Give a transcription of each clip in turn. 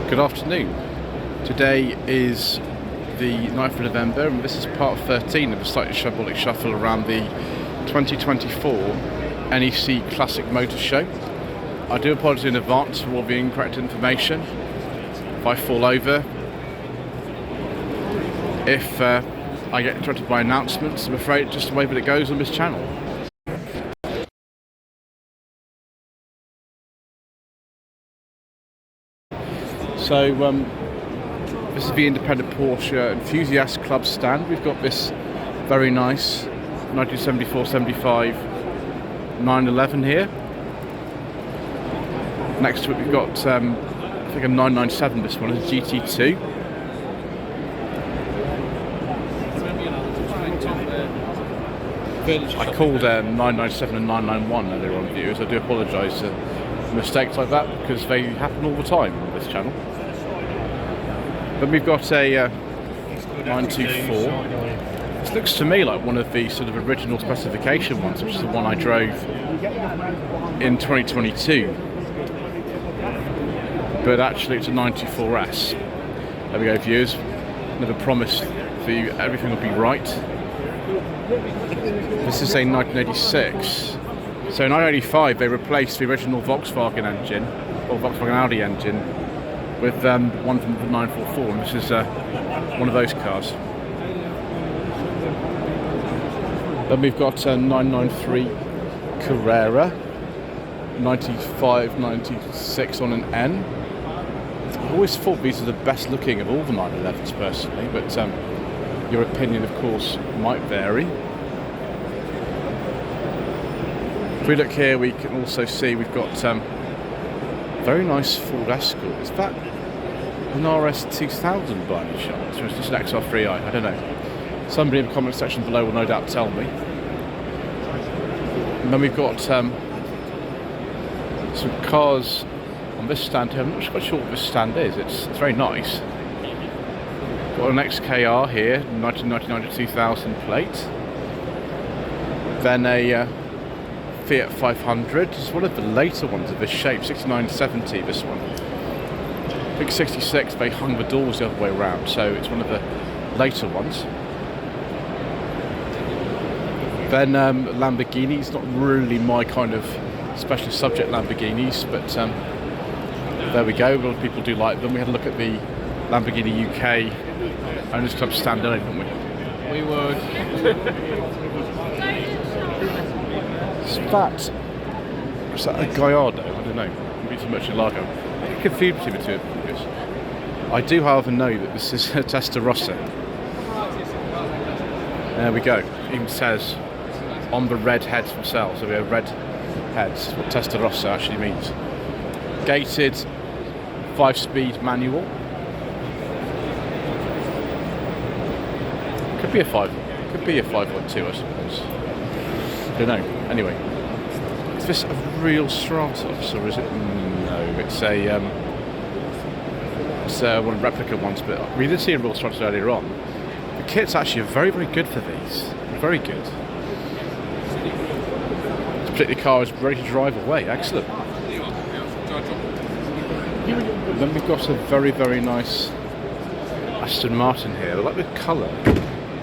Good afternoon. Today is the 9th of November and this is part 13 of a slightly Shambolic shuffle around the 2024 NEC Classic Motor Show. I do apologise in advance for all the incorrect information. If I fall over, if I get interrupted by announcements, I'm afraid it's just the way that it goes on this channel. So this is the independent Porsche Enthusiast Club stand. We've got this very nice 1974-75 911 here. Next to it we've got I think a 997, this one is a GT2. I called 997 and 991 earlier on viewers. I do apologise for mistakes like that because they happen all the time on this channel. Then we've got a 924. This looks to me like one of the sort of original specification ones, which is the one I drove in 2022. But actually it's a 94S. There we go, viewers. Never promised for you everything will be right. This is a 1986. So in 1985 they replaced the original Volkswagen engine, or Volkswagen Audi engine, with one from the 944, and this is one of those cars. Then we've got a 993 Carrera, 95, 96 on an N. I've always thought these are the best looking of all the 911s personally, but your opinion of course might vary. If we look here we can also see we've got very nice Ford Escort. Is that an RS2000 by any chance? Or is this an XR3i? I don't know. Somebody in the comment section below will no doubt tell me. And then we've got some cars on this stand here. I'm not quite sure what this stand is. It's very nice. Got an XKR here, 1999 to 2000 plate. Then a Fiat 500. It's one of the later ones of this shape, 6970 this one. I think 66 they hung the doors the other way around, so it's one of the later ones. Then Lamborghinis, not really my kind of special subject, Lamborghinis, but there we go. A lot of people do like them. We had a look at the Lamborghini UK Owners Club stand earlier, didn't we? We would. Is that a Gallardo? I don't know. Maybe it's a Murcielago. I'm confused between the two of them. I do, however, know that this is a Testarossa. There we go. It even says on the red heads themselves. So we have red heads. What Testarossa actually means. Gated, 5-speed manual. Could be a 5.2, I suppose. Don't know. Anyway, is this a real Stratos or is it? No, it's one of the replica ones. But we did see a real Stratos earlier on. The kit's actually very, very good for these. Very good. This particular car is ready to drive away. Excellent. And then we've got a very, very nice Aston Martin here. I like the colour.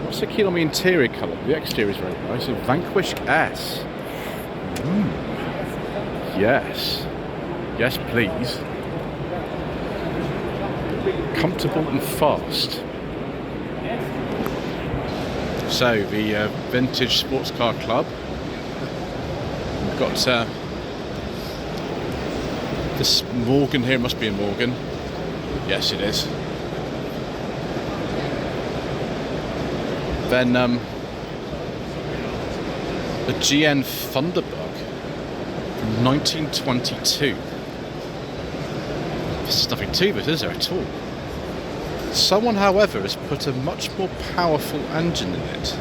What's so keen on the interior colour? The exterior is very nice. A Vanquish S. Yes. Yes, please. Comfortable and fast. So, the Vintage Sports Car Club. We've got this Morgan here. It must be a Morgan. Yes, it is. Then the GN Thunderbug from 1922. This is nothing to this, is there at all? Someone, however, has put a much more powerful engine in it.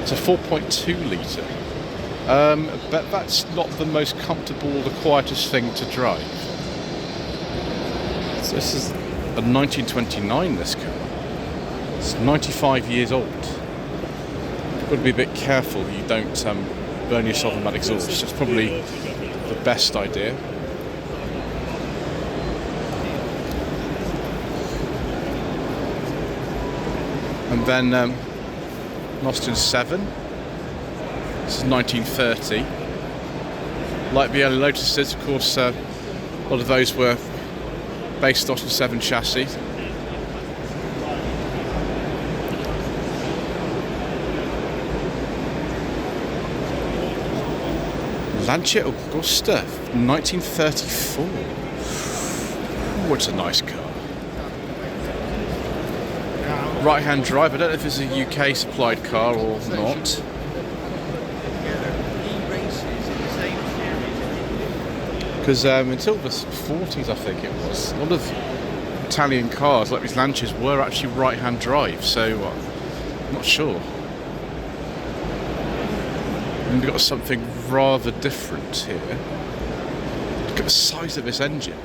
It's a 4.2 litre. But that's not the most comfortable, the quietest thing to drive. So this is a 1929, this car. It's 95 years old. You've got to be a bit careful you don't burn yourself on that exhaust. It's probably the best idea. And then Austin 7. This is 1930. Like the early Lotuses, of course, a lot of those were based Austin 7 chassis. Lancia Augusta, 1934. Ooh, it's a nice car. Right-hand drive. I don't know if it's a UK supplied car or not. Because until the 40s, I think it was, a lot of Italian cars like these Lancias were actually right-hand drive, so I'm not sure. And we've got something rather different here. Look at the size of this engine.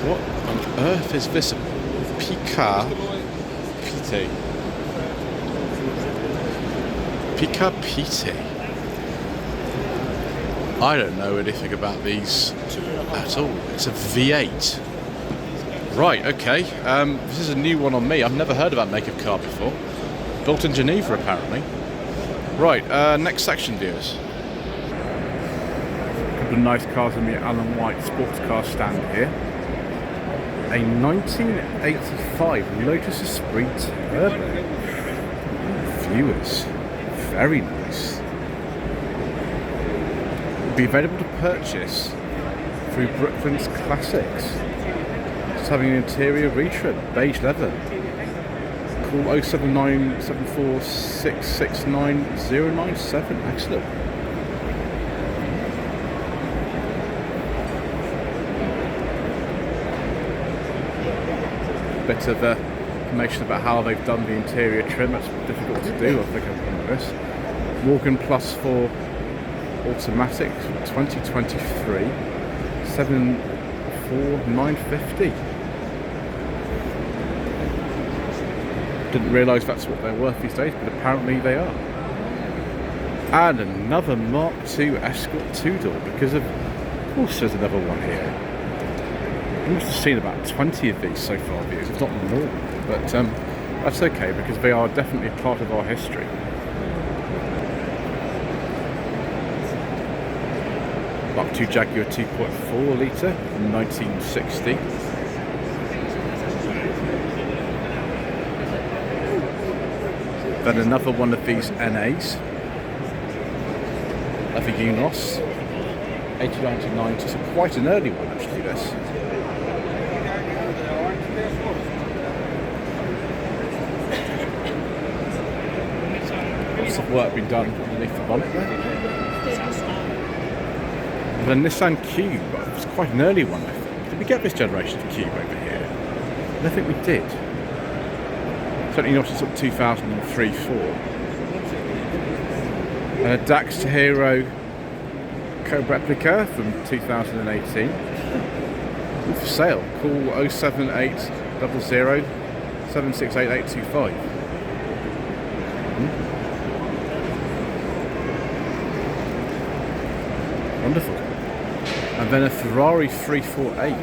What on earth is this? Picapite. I don't know anything about these at all. It's a V8. Right, okay. This is a new one on me. I've never heard of that make of car before. Built in Geneva, apparently. Right, next section, viewers. A couple of nice cars on the Alan White sports car stand here. A 1985 Lotus Esprit Turbo. Viewers, very nice. Will be available to purchase through Brooklyn's Classics. It's having an interior retrim, beige leather. Call 07974669097. Excellent. Bit of information about how they've done the interior trim. That's difficult to do, I think, on this. Morgan Plus 4 automatic 2023 74950. Didn't realise that's what they're worth these days, but apparently they are. And another Mark II Escort 2-door, because of course there's another one here. I must have seen about 20 of these so far, views, if not more. But that's okay, because they are definitely a part of our history. Mark II Jaguar 2.4 litre from 1960. Then another one of these NAs. Another Unos. 89 to 90, so quite an early one actually, this. Lots of work been done underneath the bonnet there. The Nissan Cube, it was quite an early one, I think. Did we get this generation of Cube over here? I don't think we did. Certainly not until 2003-4. And a Dax Hero co-replica from 2018. All for sale. Call 07800 768825. Wonderful. And then a Ferrari 348.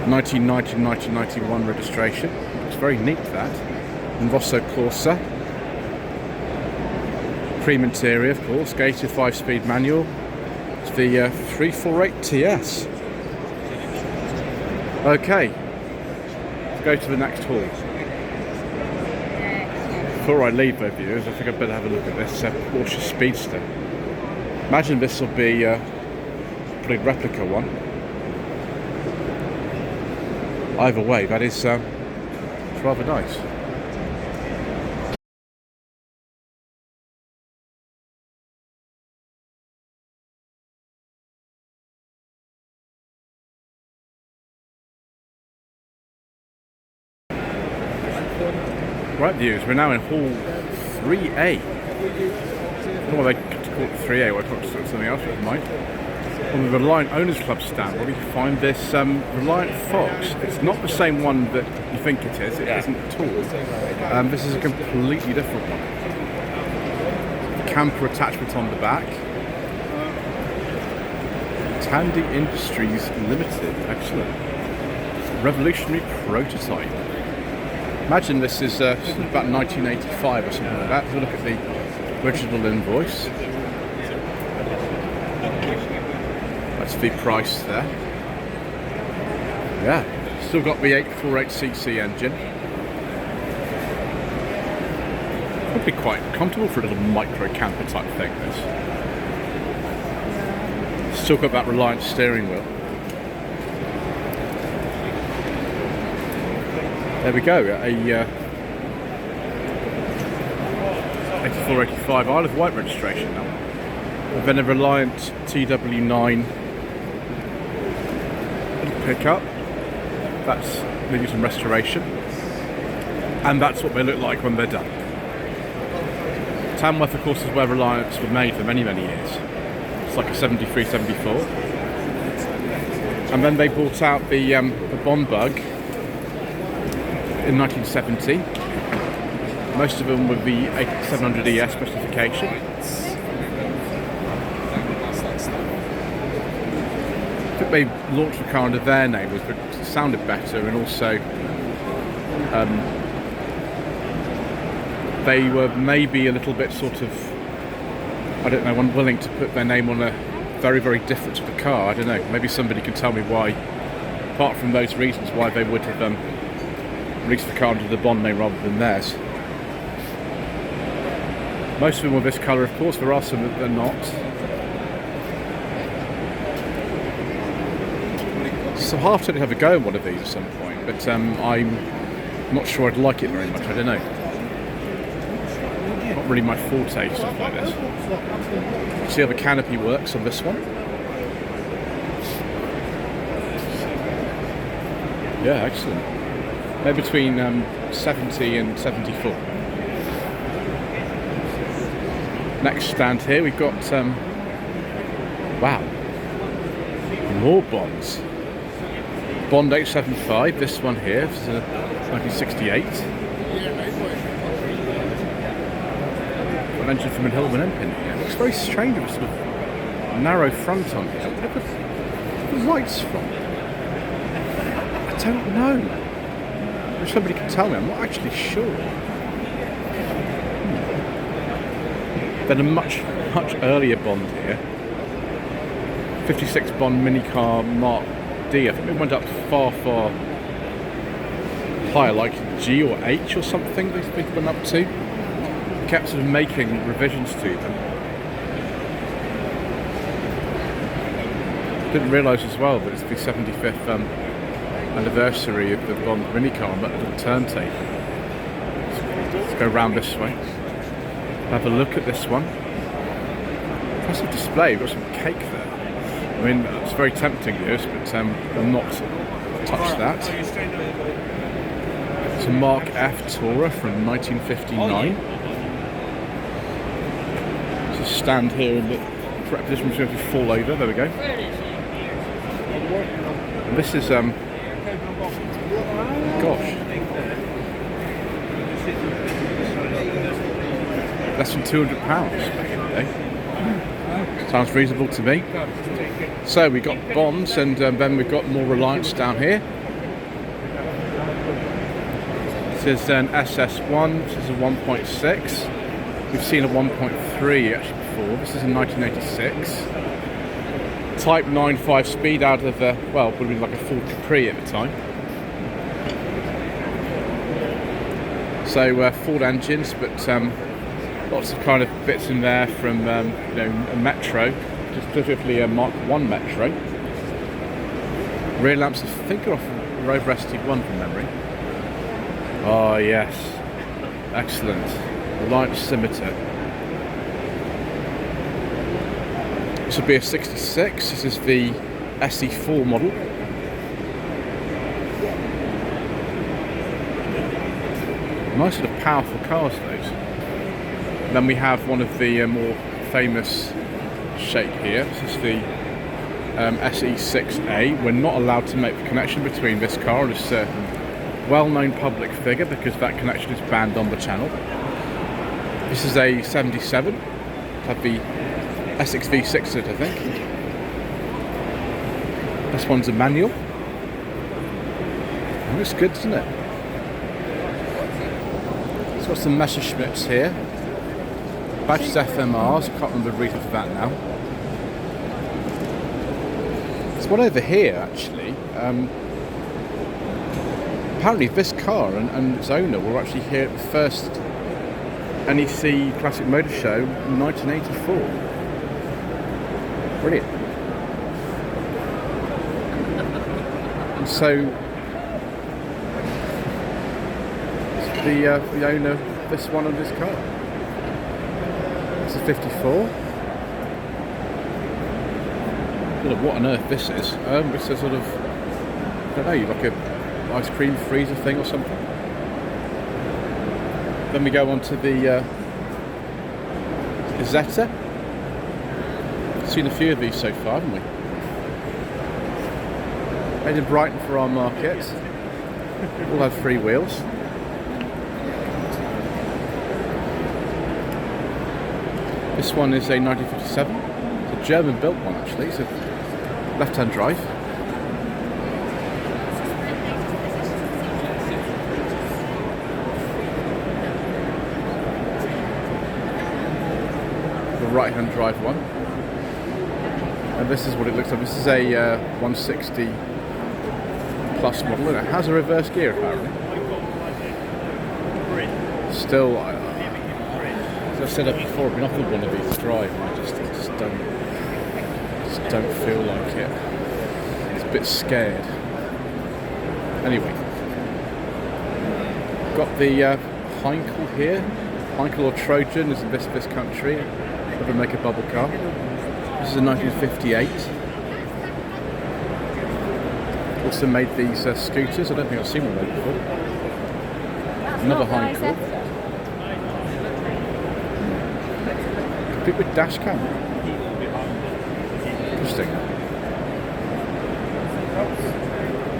(1990-1991) registration. Looks very neat, that. And Rosso Corsa. Cream interior, of course. Gated 5-speed manual. It's the 348 TS. Okay. Let's go to the next hall. Before I leave, though, viewers, I think I'd better have a look at this Porsche Speedster. Imagine this will be a pretty replica one. Either way, that is it's rather nice. Right, viewers, we're now in Hall 3A. Well, they call it 3A, or I thought it was something else, but never mind. On the Reliant Owners Club stand, where we find this Reliant Fox. It's not the same one that you think it is, it isn't at all. This is a completely different one. Camper attachment on the back. Tandy Industries Limited. Excellent. Revolutionary prototype. Imagine this is about 1985 or something like that. If you look at the original invoice, that's the price there. Yeah, still got the 848cc engine. Would be quite comfortable for a little micro camper type thing. This. Still got that Reliant steering wheel. There we go, a 8485 Isle of Wight registration now. And then a Reliant TW9 pickup. That's needing some restoration. And that's what they look like when they're done. Tamworth, of course, is where Reliants were made for many, many years. It's like a 73, 74. And then they brought out the Bond Bug in 1970. Most of them with the 700ES specification. I think they launched the car under their name, which sounded better, and also they were maybe a little bit sort of, I don't know, unwilling to put their name on a very, very different sort of car. I don't know, maybe somebody can tell me why, apart from those reasons, why they would have released the car under the Bond name rather than theirs. Most of them were this colour, of course. There are some that they're not. So half to have a go in one of these at some point, but I'm not sure I'd like it very much. I don't know. Not really my forte, stuff like this. See how the canopy works on this one. Yeah, excellent. They're between 70 and 74. Next stand here, we've got wow, more Bonds. Bond 875, this one here, this is a 1968. An engine from a Hillman Empin here. It looks very strange with a sort of narrow front on here. Where are the lights from? I don't know. If somebody can tell me, I'm not actually sure. Then a much earlier Bond here. 56 Bond minicar Mark D. I think it went up far higher, like G or H or something these people went up to. Kept sort of making revisions to them. Didn't realise as well that it's the 75th anniversary of the Bond minicar on that little turntable. Let's go round this way. Have a look at this one. Impressive display. We've got some cake there. I mean, it's very tempting this, but I'll not touch that. It's a Mark F Tourer from 1959. It's a stand here in the correct position, which is going to fall over. There we go. And this is gosh, less than £200 back in the day. Sounds reasonable to me. So we got Bonds, and then we've got more Reliance down here. This is an SS1, this is a 1.6. We've seen a 1.3 actually before. This is a 1986. Type 9 5-speed out of the, well, would be like a Ford Capri at the time. So Ford engines, but lots of kind of bits in there from you know, a Metro, specifically a Mark 1 Metro. Rear lamps, I think, are off Rover ST1 from memory. Oh yes, excellent. Reliant Scimitar. This would be a 66. This is the SE4 model. Nice sort of powerful cars, those. Then we have one of the more famous shape here. This is the SE6A. We're not allowed to make the connection between this car and a certain well-known public figure because that connection is banned on the channel. This is a 77. Have the S6 V6 in it, I think. This one's a manual. It looks good, doesn't it? It's got some Messerschmitts here. Badges FMRs, I can't remember the reason for that now. There's one over here actually. Apparently this car and its owner were actually here at the first NEC Classic Motor Show in 1984. Brilliant. And so the owner of this one of this car. It's a 54. I don't know what on earth this is. It's a sort of, I don't know, like a ice cream freezer thing or something. Then we go on to the Zeta. Seen a few of these so far, haven't we? Made in Brighton for our market. All have 3 wheels. This one is a 1957. It's a German-built one actually. It's a left-hand drive. The right-hand drive one. And this is what it looks like. This is a 160 plus model, and it has a reverse gear apparently. Still, as I said before, I've been offered one of these to drive, and I just don't feel like it. It's a bit scared. Anyway, got the Heinkel here. Heinkel or Trojan is in this country. Never make a bubble car. This is a 1958. Also made these scooters. I don't think I've seen one of those before. Another Heinkel. Complete with dash cam. Interesting.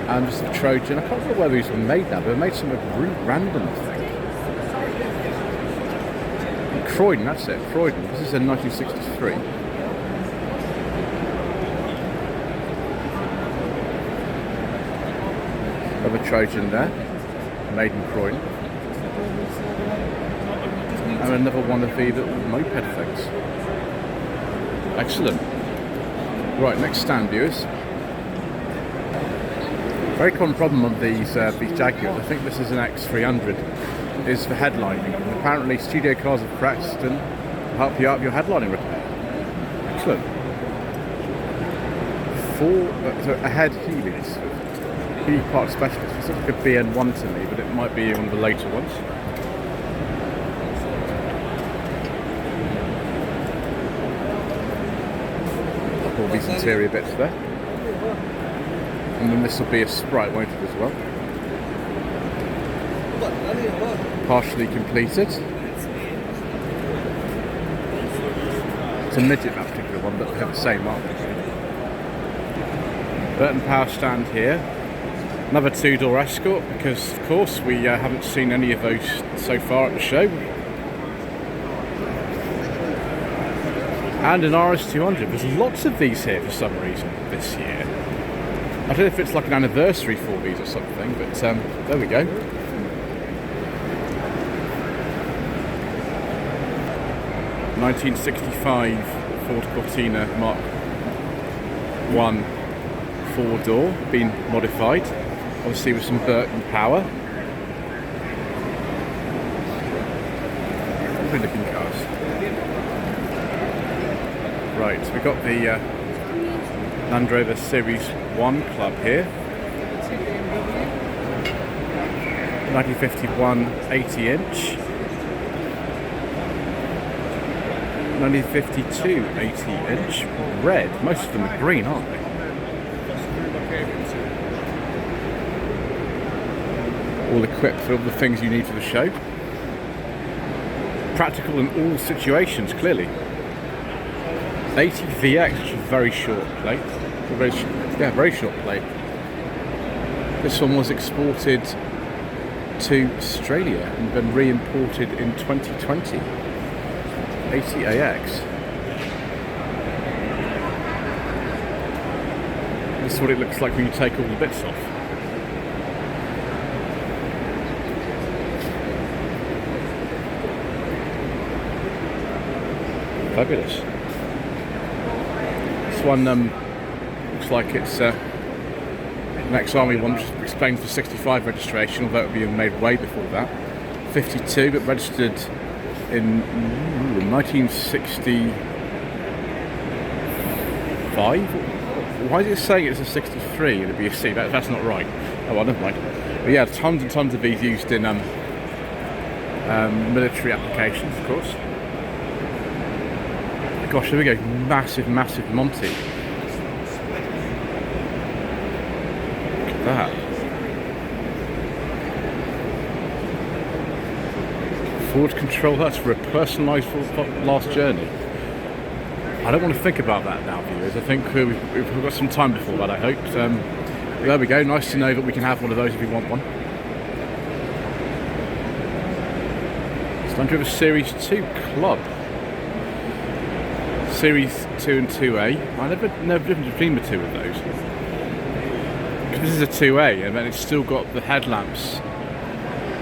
And this is the Trojan. I can't remember where these were made now, but they made something really random, I think. Croydon, that's it, Croydon. This is a 1963. Another Trojan there, made in Croydon. And another one of the little moped things. Excellent. Right, next stand, viewers. Very common problem on these Jaguars. I think this is an X300. Is for headlining. And apparently studio cars of Preston will help you out with your headlining repair. Excellent. 4 ahead Heelys. Heeley Park Specialist. It's like a BN1 to me, but it might be one of the later ones. All these interior bits there. And then this will be a Sprite, won't it, as well? Partially completed. It's a midget, that particular one, but they have the same mark. Burton power stand here. Another 2-door Escort, because of course we haven't seen any of those so far at the show. And an RS200. There's lots of these here for some reason this year. I don't know if it's like an anniversary for these or something, but there we go. (1965) Ford Cortina Mark 1 4-door, been modified, obviously with some Burton power. Lovely looking cars. Right, so we've got the Land Rover Series 1 Club here. 1951 80-inch. 1952 80-inch red. Most of them are green, aren't they? All equipped for all the things you need for the show. Practical in all situations, clearly. 80 VX, which is a very short plate. Very short plate. This one was exported to Australia and been re-imported in 2020. 80AX. This is what it looks like when you take all the bits off. Fabulous. This one looks like it's an ex-army one, which explains the 65 registration, although it would be made way before that. 52, but registered in 1965. Why is it saying it's a 63 and it'd be a C? That's not right. Oh well, never mind. But yeah, tons and tons of these used in military applications, of course. Gosh, there we go. Massive, massive Monty. Look at that. Forward control hurts for a personalised last journey. I don't want to think about that now, viewers. I think we've got some time before that, I hope. There we go. Nice to know that we can have one of those if we want one. It's Land Rover Series 2 Club. Series 2 and 2A. I never driven between the two of those. Because this is a 2A, and then it's still got the headlamps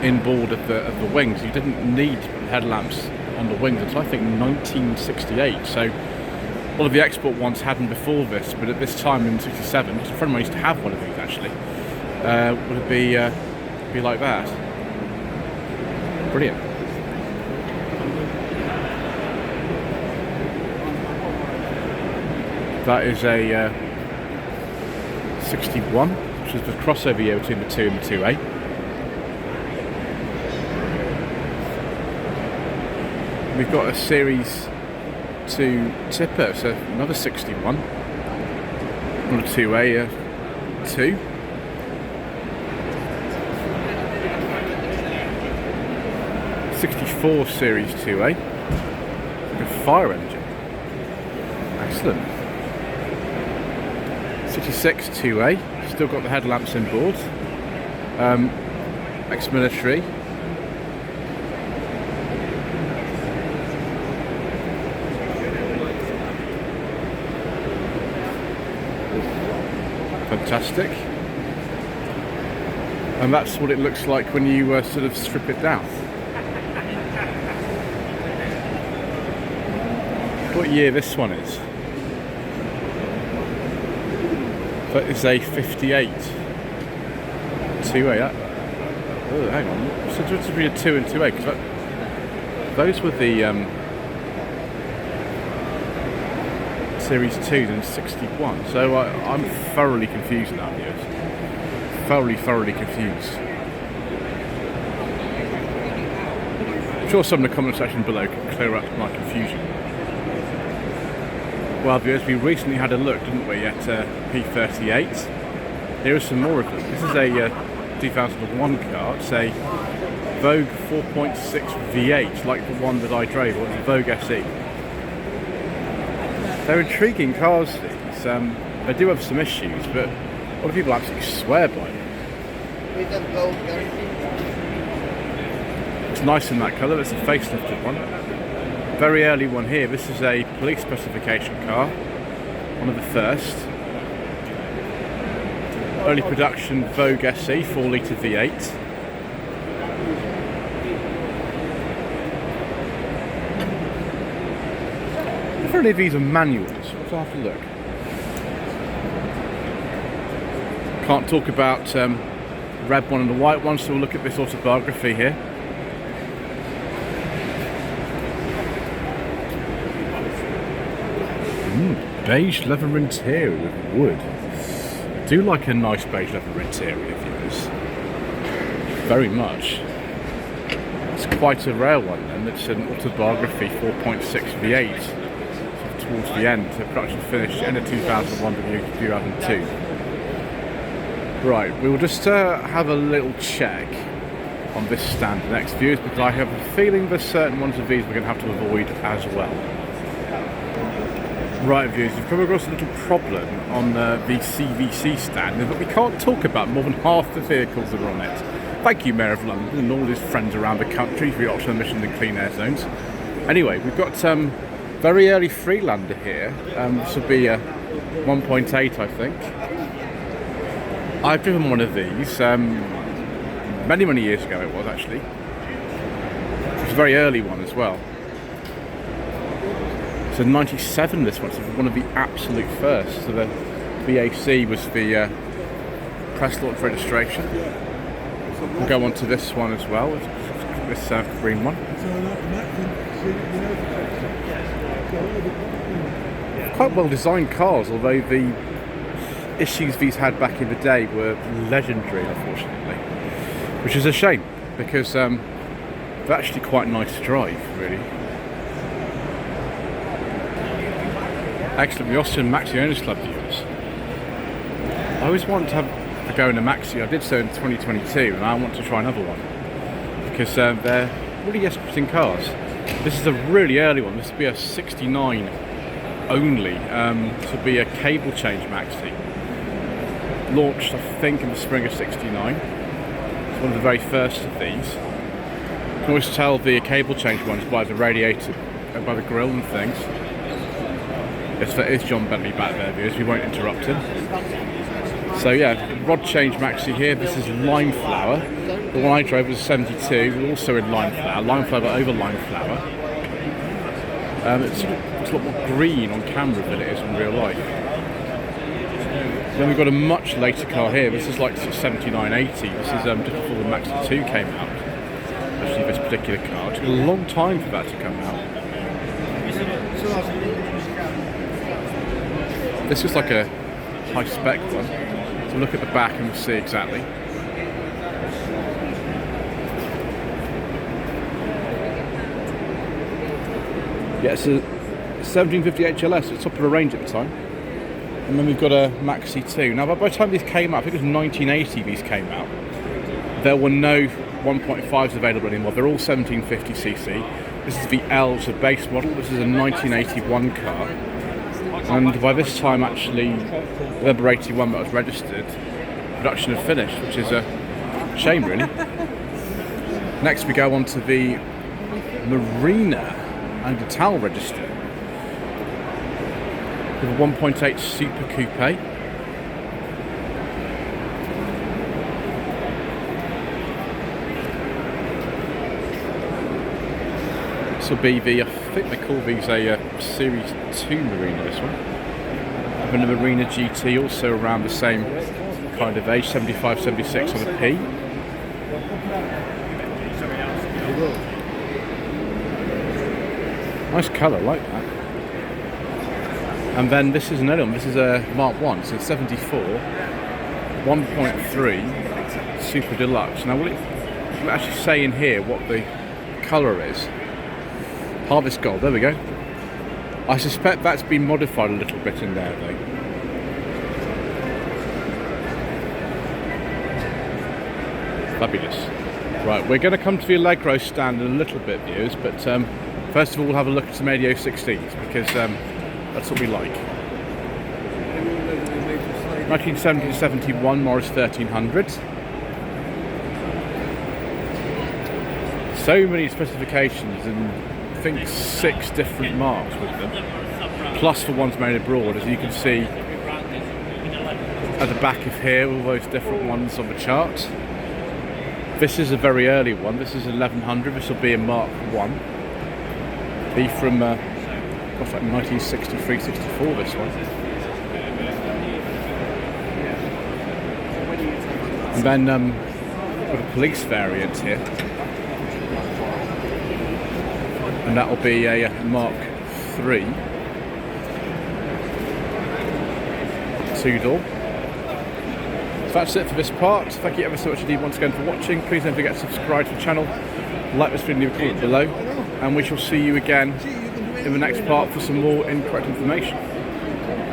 inboard of the wings. You didn't need headlamps on the wings until I think 1968. So all of the export ones had them before this, but at this time in '67, because a friend of mine used to have one of these actually, would it be like that? Brilliant. That is a 61, which is the crossover year between the 2 and the 2A. We've got a Series 2 tipper, so another 61. Not a 2A, 2. '64 Series 2A. A fire engine. Excellent. 66 2A, still got the headlamps inboard. Ex-military. Fantastic. And that's what it looks like when you sort of strip it down. What year this one is? That is a 58 2A. Oh, hang on. So just to be a 2 and 2A, because those were the Series 2s in '61. So I'm thoroughly confused now, viewers. Thoroughly confused. I'm sure someone in the comment section below can clear up my confusion. Well, viewers, we recently had a look, didn't we, at P38. Here are some more of them. This is a 2001 car. It's a Vogue 4.6 V8, like the one that I drove, or the Vogue SE. They're intriguing cars, these. They do have some issues, but a lot of people absolutely swear by them. It's nice in that colour. It's a facelifted one. Very early one here. This is a police specification car, one of the first. Early production Vogue SE 4 litre V8. If any of these are manuals, let's have a look. Can't talk about the red one and the white one, so we'll look at this autobiography here. Beige leather interior with wood. I do like a nice beige leather interior, viewers. Very much. It's quite a rare one then. It's an autobiography 4.6 V8. So towards the end, the production finished end of 2001 to 2002. Right, we will just have a little check on this stand next, viewers, because I have a feeling there's certain ones of these we're going to have to avoid as well. Right, viewers, we've come across a little problem on the CVC stand, but we can't talk about more than half the vehicles that are on it. Thank you, Mayor of London and all his friends around the country for your optional emissions and clean air zones. Anyway, we've got very early Freelander here. This will be a 1.8, I think. I've driven one of these many years ago. It was actually. It was a very early one as well. It's a 97. This one. It's one of the absolute first. So the VAC was the press launch registration. We'll go on to this one as well. This green one. Quite well designed cars, although the issues these had back in the day were legendary, unfortunately, which is a shame because they're actually quite nice to drive, really. Excellent. The Austrian Maxi Owners Club viewers. I always want to have a go in a Maxi. I did so in 2022, and I want to try another one because they're really interesting cars. This is a really early one. This will be a 69 only. This will be a cable change Maxi. Launched, I think, in the spring of '69. It's one of the very first of these. You can always tell the cable change ones by the radiator, by the grille and things. Yes, that is John Bentley back there, viewers. We won't interrupt him. So yeah, rod change Maxi here. This is lime flower. The one I drove was 72, also in lime flower. Lime flower over lime flower. It's a lot more green on camera than it is in real life. Then we've got a much later car here. This is like 7980. This is just before the Maxi 2 came out. Actually, this particular car. It took a long time for that to come out. This is like a high spec one. So look at the back and we'll see exactly. Yeah, it's a 1750 HLS. It's top of the range at the time. And then we've got a Maxi 2. Now, by the time these came out, I think it was 1980 these came out, there were no 1.5s available anymore. They're all 1750cc. This is the L, the base model. This is a 1981 car. And by this time, actually, November 81 that was registered, production had finished, which is a shame, really. Next, we go on to the Marina and Ital register. With a 1.8 Super Coupe. This will be the, I think they call these a Series 2 Marina, this one. And a Marina GT, also around the same kind of age, 75, 76 on a P. Nice colour, like that. And then this is another one. This is a Mark 1, so 74, 1.3 Super Deluxe. Now, will it actually say in here what the colour is? Harvest Gold, there we go. I suspect that's been modified a little bit in there, though. Fabulous. Right, we're going to come to the Allegro stand in a little bit, viewers, but first of all, we'll have a look at some 8016s, because that's what we like. 1970 to 71 Morris 1300. So many specifications and I think 6 different marks with them. Plus for ones made abroad, as you can see at the back of here, all those different ones on the chart. This is a very early one. This is 1100. This will be a Mark 1. Be from what's that, 1963, 64, this one. And then got a police variant here. And that will be a Mark 3. 2-door. So that's it for this part. Thank you ever so much indeed once again for watching. Please don't forget to subscribe to the channel, like this video, comment below, and we shall see you again in the next part for some more incorrect information.